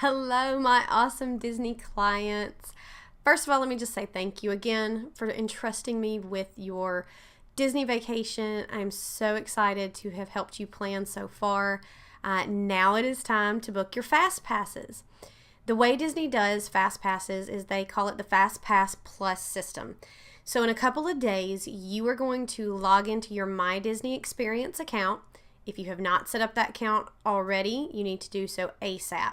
Hello, my awesome Disney clients. First of all, let me just say thank you again for entrusting me with your Disney vacation. I'm so excited to have helped you plan so far. Now it is time to book your Fast Passes. The way Disney does Fast Passes is they call it the Fast Pass Plus system. So in a couple of days, you are going to log into your My Disney Experience account. If you have not set up that account already, you need to do so ASAP.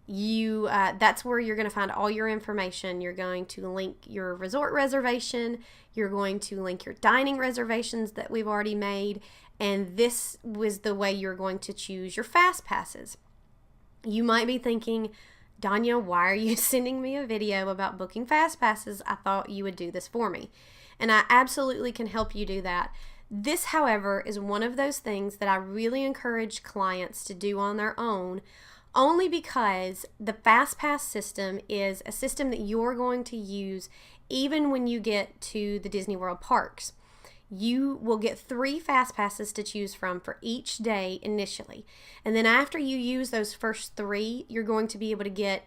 That's where you're going to find all your information. You're going to link your resort reservation. You're going to link your dining reservations that we've already made. And this was the way you're going to choose your Fast Passes. You might be thinking, Danya, why are you sending me a video about booking Fast Passes? I thought you would do this for me. And I absolutely can help you do that. This, however, is one of those things that I really encourage clients to do on their own, only because the Fast Pass system is a system that you're going to use even when you get to the Disney World parks. You will get 3 Fast Passes to choose from for each day initially. And then after you use those first 3, you're going to be able to get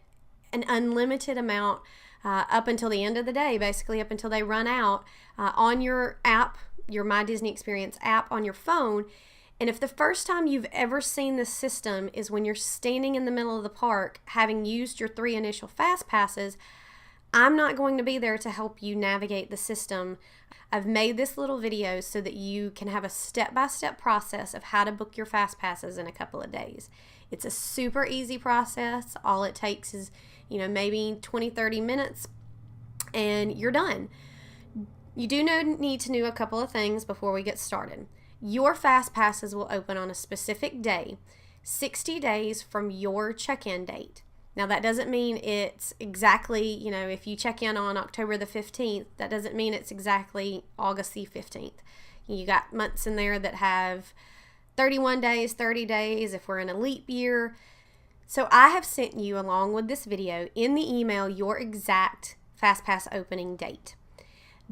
an unlimited amount up until the end of the day, basically up until they run out on your app, your My Disney Experience app on your phone. And if the first time you've ever seen this system is when you're standing in the middle of the park having used your 3 initial Fast Passes, I'm not going to be there to help you navigate the system. I've made this little video so that you can have a step-by-step process of how to book your Fast Passes in a couple of days. It's a super easy process. All it takes is, maybe 20-30 minutes and you're done. You do need to know a couple of things before we get started. Your Fast Passes will open on a specific day, 60 days from your check-in date. Now, that doesn't mean it's exactly, if you check in on October the 15th, that doesn't mean it's exactly August the 15th. You got months in there that have 31 days, 30 days, if we're in a leap year. So I have sent you, along with this video, in the email, your exact Fast Pass opening date.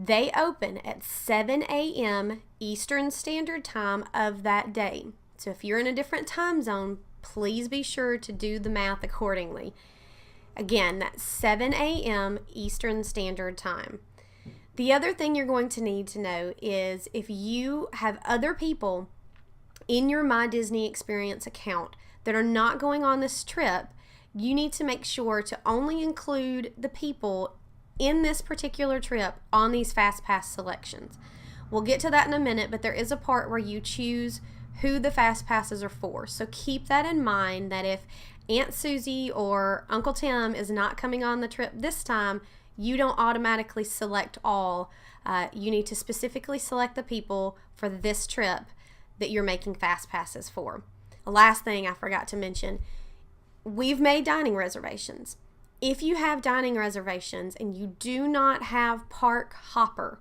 They open at 7 a.m. Eastern Standard Time of that day. So if you're in a different time zone, please be sure to do the math accordingly. Again, that's 7 a.m. Eastern Standard Time. The other thing you're going to need to know is if you have other people in your My Disney Experience account that are not going on this trip, you need to make sure to only include the people in this particular trip on these Fast Pass selections. We'll get to that in a minute, but there is a part where you choose who the Fast Passes are for. So keep that in mind, that if Aunt Susie or Uncle Tim is not coming on the trip this time, you don't automatically select all. You need to specifically select the people for this trip that you're making Fast Passes for. The last thing I forgot to mention, we've made dining reservations. If you have dining reservations and you do not have Park Hopper,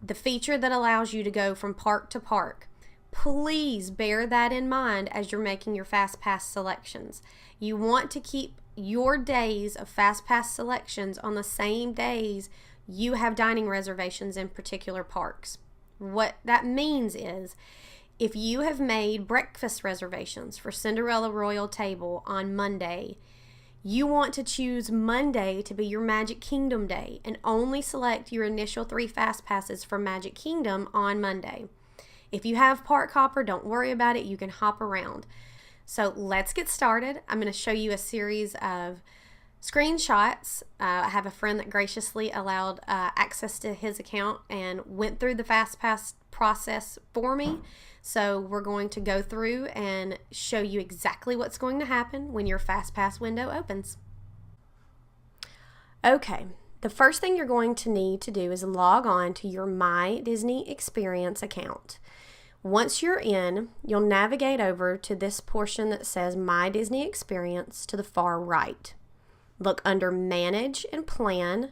the feature that allows you to go from park to park, please bear that in mind as you're making your Fast Pass selections. You want to keep your days of Fast Pass selections on the same days you have dining reservations in particular parks. What that means is, if you have made breakfast reservations for Cinderella Royal Table on Monday, you want to choose Monday to be your Magic Kingdom day and only select your initial 3 Fast Passes for Magic Kingdom on Monday. If you have Park Hopper, don't worry about it. You can hop around. So let's get started. I'm going to show you a series of screenshots. I have a friend that graciously allowed access to his account and went through the Fast Pass process for me. So we're going to go through and show you exactly what's going to happen when your Fast Pass window opens. Okay, the first thing you're going to need to do is log on to your My Disney Experience account. Once you're in, you'll navigate over to this portion that says My Disney Experience to the far right. Look under Manage and Plan.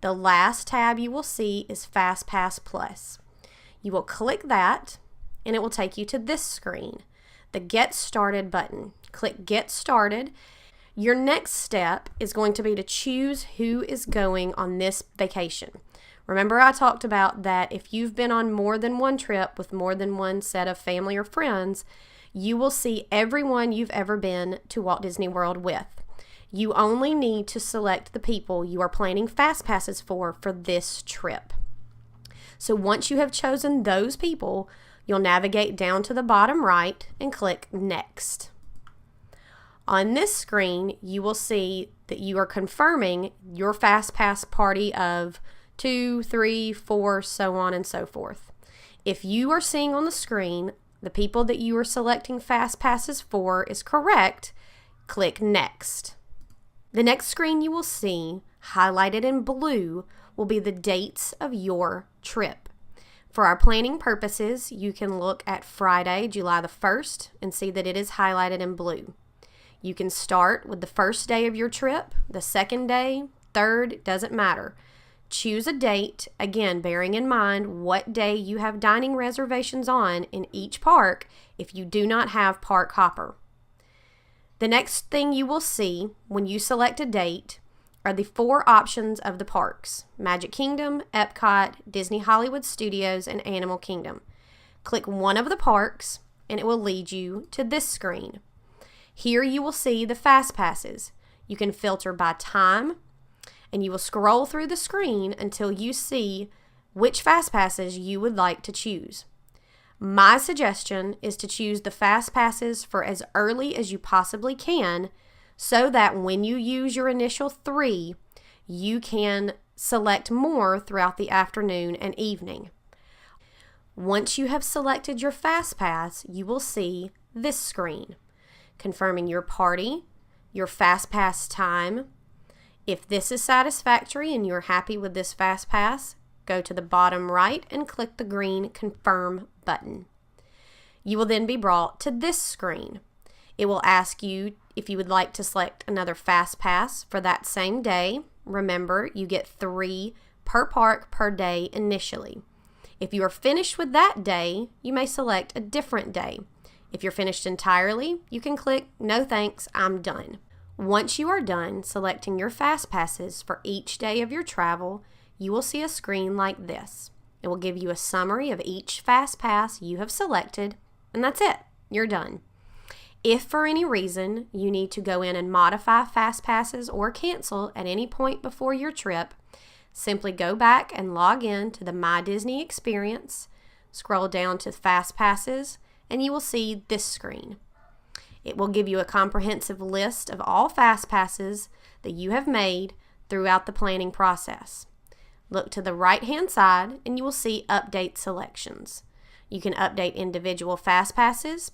The last tab you will see is Fast Pass Plus. You will click that and it will take you to this screen, the Get Started button. Click Get Started. Your next step is going to be to choose who is going on this vacation. Remember, I talked about that if you've been on more than one trip with more than one set of family or friends, you will see everyone you've ever been to Walt Disney World with. You only need to select the people you are planning fast passes for this trip. So once you have chosen those people, you'll navigate down to the bottom right and click Next. On this screen, you will see that you are confirming your FastPass party of 2, 3, 4, so on and so forth. If you are seeing on the screen the people that you are selecting FastPasses for is correct, click Next. The next screen you will see, highlighted in blue, will be the dates of your trip. For our planning purposes, you can look at Friday, July the 1st, and see that it is highlighted in blue. You can start with the first day of your trip, the second day, third, doesn't matter. Choose a date, again, bearing in mind what day you have dining reservations on in each park if you do not have Park Hopper. The next thing you will see when you select a date are the 4 options of the parks: Magic Kingdom, Epcot, Disney Hollywood Studios, and Animal Kingdom. Click one of the parks and it will lead you to this screen. Here you will see the Fast Passes. You can filter by time and you will scroll through the screen until you see which Fast Passes you would like to choose. My suggestion is to choose the Fast Passes for as early as you possibly can so that when you use your initial 3, you can select more throughout the afternoon and evening. Once you have selected your Fast Pass, you will see this screen, confirming your party, your Fast Pass time. If this is satisfactory and you're happy with this Fast Pass, go to the bottom right and click the green Confirm button. You will then be brought to this screen. It will ask you if you would like to select another Fast Pass for that same day. Remember, you get 3 per park per day initially. If you are finished with that day, you may select a different day. If you're finished entirely, you can click No thanks, I'm done. Once you are done selecting your Fast Passes for each day of your travel, you will see a screen like this. It will give you a summary of each Fast Pass you have selected, and that's it. You're done. If for any reason you need to go in and modify Fast Passes or cancel at any point before your trip, simply go back and log in to the My Disney Experience, scroll down to Fast Passes, and you will see this screen. It will give you a comprehensive list of all Fast Passes that you have made throughout the planning process. Look to the right-hand side and you will see Update Selections. You can update individual Fast Passes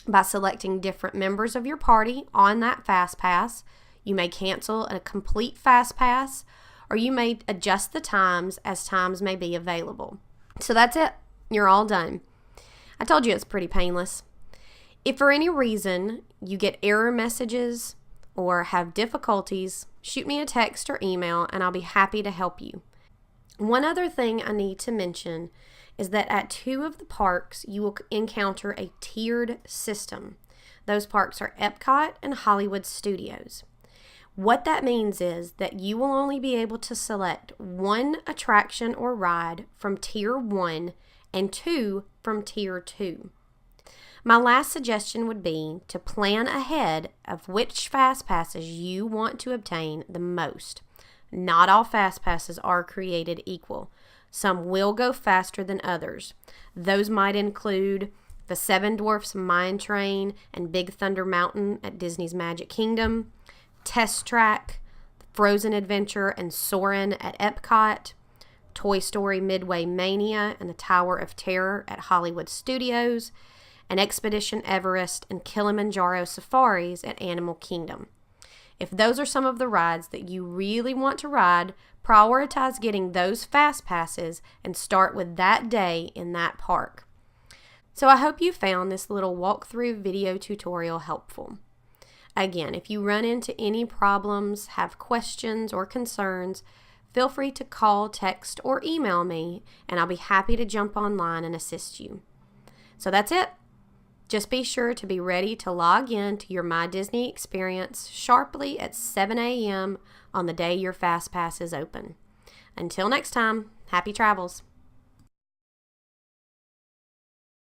by selecting different members of your party on that Fast Pass. You may cancel a complete Fast Pass, or you may adjust the times as times may be available. So that's it. You're all done. I told you it's pretty painless. If for any reason you get error messages or have difficulties, shoot me a text or email and I'll be happy to help you. One other thing I need to mention is that at 2 of the parks, you will encounter a tiered system. Those parks are Epcot and Hollywood Studios. What that means is that you will only be able to select 1 attraction or ride from Tier 1 and 2 from Tier 2. My last suggestion would be to plan ahead of which Fast Passes you want to obtain the most. Not all Fast Passes are created equal. Some will go faster than others. Those might include the Seven Dwarfs Mine Train and Big Thunder Mountain at Disney's Magic Kingdom, Test Track, Frozen Adventure and Soarin' at Epcot, Toy Story Midway Mania and the Tower of Terror at Hollywood Studios, and Expedition Everest and Kilimanjaro Safaris at Animal Kingdom. If those are some of the rides that you really want to ride, prioritize getting those Fast Passes and start with that day in that park. So I hope you found this little walkthrough video tutorial helpful. Again, if you run into any problems, have questions or concerns, feel free to call, text, or email me, and I'll be happy to jump online and assist you. So that's it. Just be sure to be ready to log in to your My Disney Experience sharply at 7 a.m. on the day your Fast Pass is open. Until next time, happy travels.